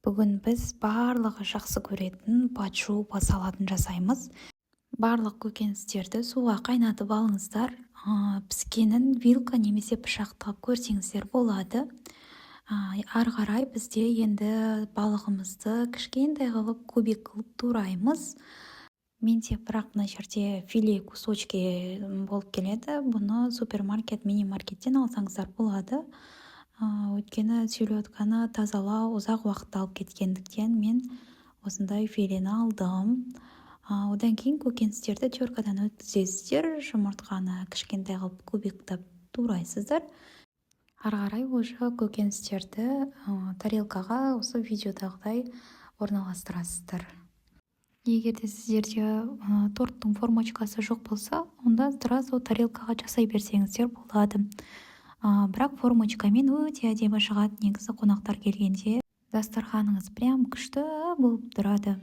Бүгін біз барлығы жақсы көретін пачуба салатын жасаймыз. Барлық көкөністерді суға қайнатып алыңыздар. Піскенін вилка немесе пышақта көрсеңіздер болады. Ары қарай бізде енді балығымызды кішкентай қылып кубик қылып тураймыз. Менде бірақ мына жерде филе кусочки болып келеді. Бұны супермаркет, мини-маркеттен алсаңыздар болады. Өйткені селедканы тазалау ұзақ уақыт алып кеткендіктен мен осындай филені алдым. Одан кейін көкөністерді теркадан өткізесіздер, жұмыртқаны кішкентай қылып кубиктап турайсыздар. Ары қарай уже көкөністерді тарелкаға осы видеодағыдай орналастырасыздар. Егер де сіздерде торттың формочкасы жоқ болса, онда сразу тарелкаға жасай берсеңіздер болады. Бірақ формочкамен өте әдемі шығады. Негізі қонақтар келгенде дастарханыңыз прям күшті болып тұрады.